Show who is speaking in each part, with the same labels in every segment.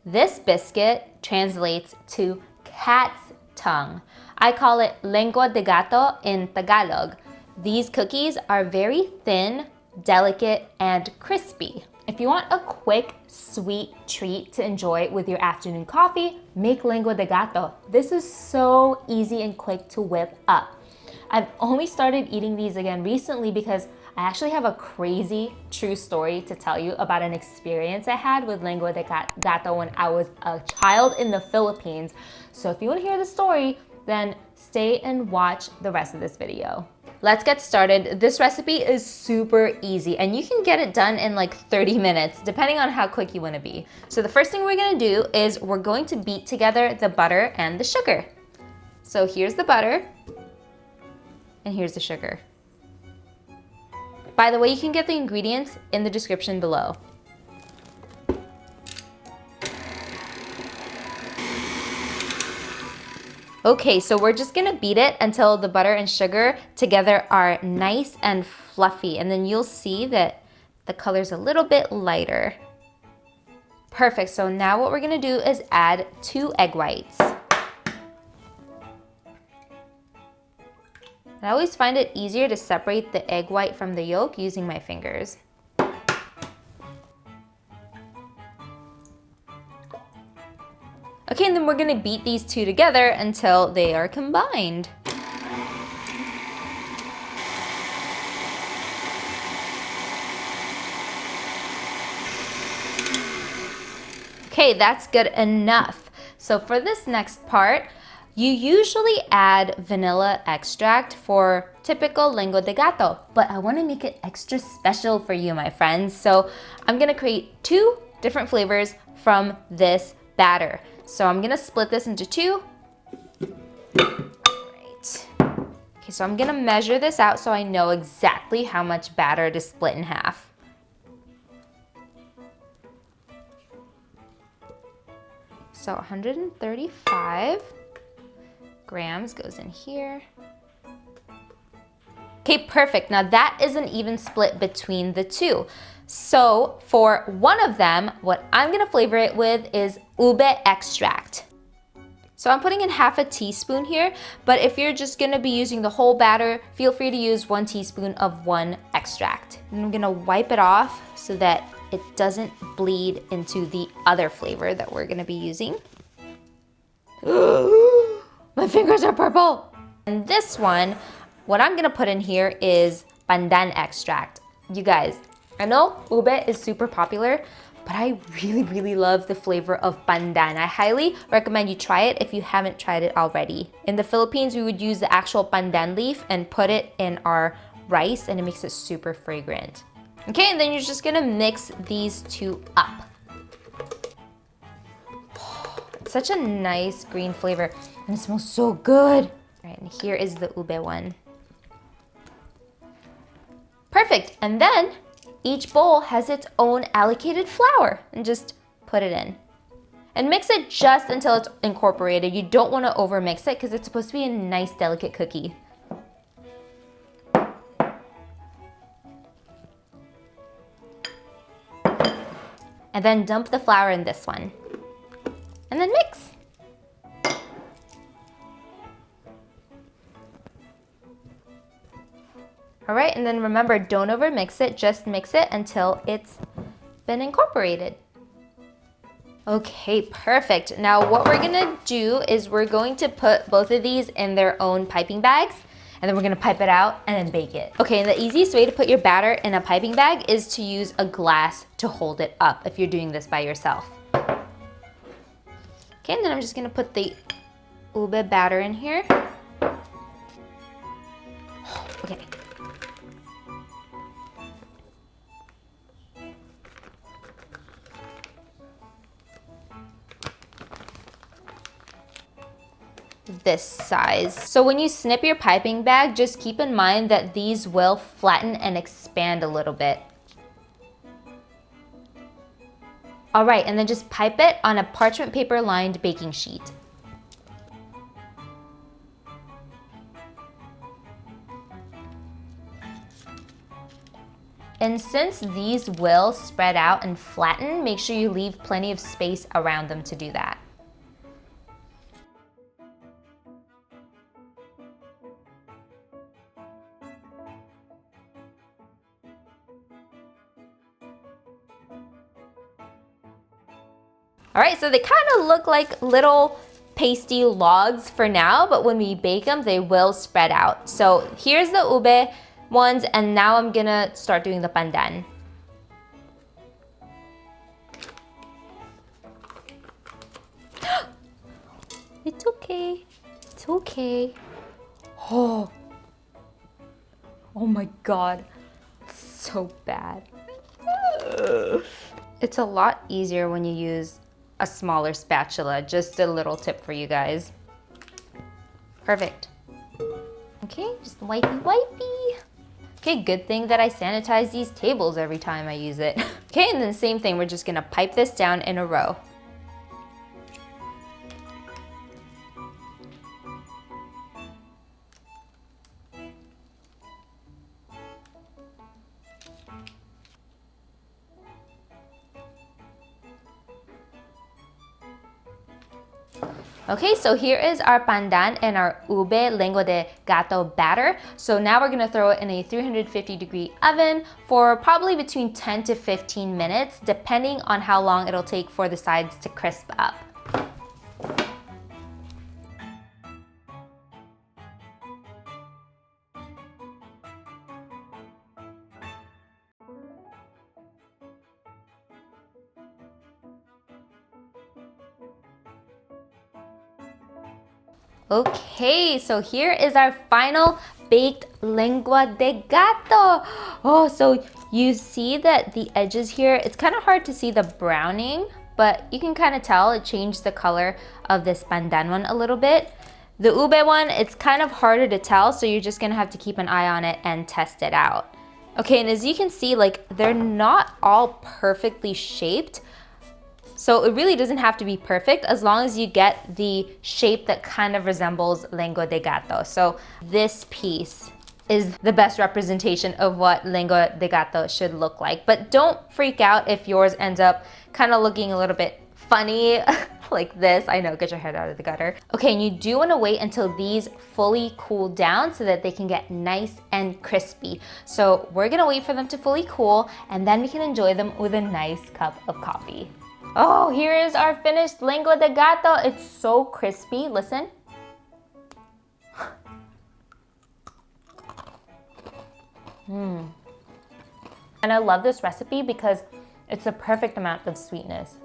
Speaker 1: This biscuit translates to cat's tongue. I call it Lengua De Gato in Tagalog. These cookies are very thin, delicate, and crispy. If you want a quick, sweet treat to enjoy with your afternoon coffee, make Lengua de Gato. This is so easy and quick to whip up. I've only started eating these again recently because I actually have a crazy true story to tell you about an experience I had with Lengua de Gato when I was a child in the Philippines. So if you want to hear the story, then stay and watch the rest of this video. Let's get started. This recipe is super easy and you can get it done in like 30 minutes, depending on how quick you want to be. So the first thing we're going to do is we're going to beat together the butter and the sugar. So here's the butter and here's the sugar. By the way, you can get the ingredients in the description below. Okay, so we're just gonna beat it until the butter and sugar together are nice and fluffy, and then you'll see that the color's a little bit lighter. Perfect, so now what we're gonna do is add 2 egg whites. I always find it easier to separate the egg white from the yolk using my fingers. Okay, and then we're gonna beat these 2 together until they are combined. Okay, that's good enough. So for this next part, you usually add vanilla extract for typical Lengua de Gato, but I wanna make it extra special for you, my friends. So I'm gonna create 2 different flavors from this batter. So I'm gonna split this into 2. Right. Okay, so I'm gonna measure this out so I know exactly how much batter to split in half. So 135 grams goes in here. Okay, perfect. Now that is an even split between the 2. So for one of them, what I'm gonna flavor it with is ube extract. So I'm putting in half a teaspoon here, but if you're just gonna be using the whole batter, feel free to use 1 teaspoon of 1 extract. And I'm gonna wipe it off so that it doesn't bleed into the other flavor that we're gonna be using. My fingers are purple. And this one, what I'm gonna put in here is pandan extract. You guys, I know ube is super popular, but I really love the flavor of pandan. I highly recommend you try it if you haven't tried it already. In the Philippines, we would use the actual pandan leaf and put it in our rice, and it makes it super fragrant. Okay, and then you're just gonna mix these 2 up. It's such a nice green flavor, and it smells so good. All right, and here is the ube one. Perfect, and then each bowl has its own allocated flour, and just put it in. And mix it just until it's incorporated. You don't wanna overmix it because it's supposed to be a nice, delicate cookie. And then dump the flour in this one. And then mix. All right, and then remember, don't overmix it, just mix it until it's been incorporated. Okay, perfect. Now what we're gonna do is we're going to put both of these in their own piping bags, and then we're gonna pipe it out and then bake it. Okay, and the easiest way to put your batter in a piping bag is to use a glass to hold it up if you're doing this by yourself. Okay, and then I'm just gonna put the ube batter in here. Okay. This size. So when you snip your piping bag, just keep in mind that these will flatten and expand a little bit. All right, and then just pipe it on a parchment paper lined baking sheet. And since these will spread out and flatten, make sure you leave plenty of space around them to do that. All right, so they kind of look like little pasty logs for now, but when we bake them, they will spread out. So here's the ube ones, and now I'm gonna start doing the pandan. It's okay, it's okay. Oh my God, it's so bad. It's a lot easier when you use a smaller spatula. Just a little tip for you guys. Perfect. Okay, just wipey wipey. Okay, good thing that I sanitize these tables every time I use it. Okay, and then same thing, we're just gonna pipe this down in a row. Okay, so here is our pandan and our ube lengua de gato batter. So now we're gonna throw it in a 350-degree oven for probably between 10 to 15 minutes, depending on how long it'll take for the sides to crisp up. Okay, so here is our final baked lengua de gato. Oh, so you see that the edges here, it's kind of hard to see the browning, but you can kind of tell it changed the color of this pandan one a little bit. The ube one, it's kind of harder to tell, so you're just gonna have to keep an eye on it and test it out. Okay, and as you can see, like they're not all perfectly shaped. So it really doesn't have to be perfect as long as you get the shape that kind of resembles lengua de gato. So this piece is the best representation of what lengua de gato should look like. But don't freak out if yours ends up kind of looking a little bit funny like this. I know, get your head out of the gutter. Okay, and you do want to wait until these fully cool down so that they can get nice and crispy. So we're gonna wait for them to fully cool, and then we can enjoy them with a nice cup of coffee. Oh, here is our finished lengua de gato. It's so crispy. Listen. And I love this recipe because it's the perfect amount of sweetness.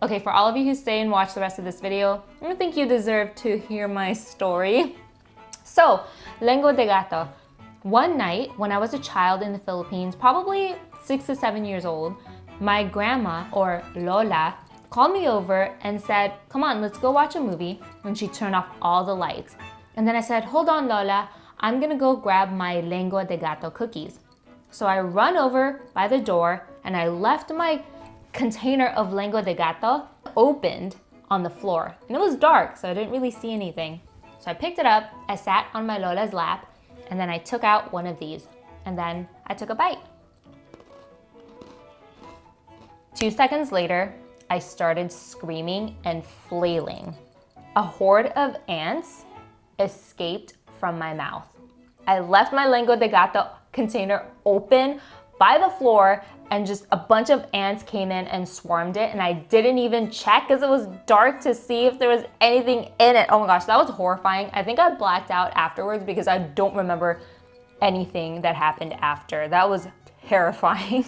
Speaker 1: Okay, for all of you who stay and watch the rest of this video, I think you deserve to hear my story. So, lengua de gato. One night when I was a child in the Philippines, probably 6 to 7 years old, my grandma, or Lola, called me over and said, come on, let's go watch a movie. And she turned off all the lights. And then I said, hold on, Lola, I'm gonna go grab my lengua de gato cookies. So I run over by the door and I left my container of lengua de gato opened on the floor. And it was dark, so I didn't really see anything. So I picked it up, I sat on my Lola's lap, and then I took out one of these. And then I took a bite. 2 seconds later, I started screaming and flailing. A horde of ants escaped from my mouth. I left my lengua de gato container open by the floor and just a bunch of ants came in and swarmed it, and I didn't even check because it was dark to see if there was anything in it. Oh my gosh, that was horrifying. I think I blacked out afterwards because I don't remember anything that happened after. That was terrifying.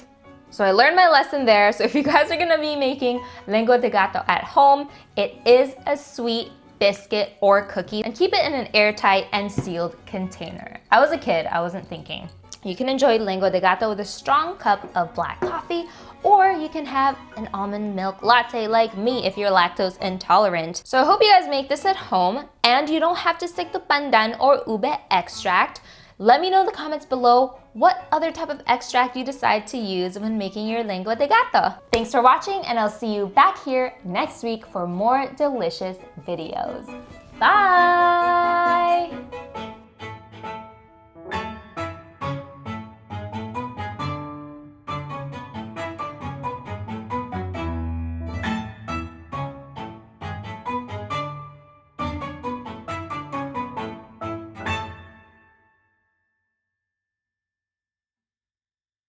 Speaker 1: So I learned my lesson there. So if you guys are gonna be making lengua de gato at home, it is a sweet biscuit or cookie, and keep it in an airtight and sealed container. I was a kid, I wasn't thinking. You can enjoy lengua de gato with a strong cup of black coffee, or you can have an almond milk latte like me if you're lactose intolerant. So I hope you guys make this at home, and you don't have to stick to pandan or ube extract. Let me know in the comments below what other type of extract you decide to use when making your lengua de gato. Thanks for watching, and I'll see you back here next week for more delicious videos. Bye!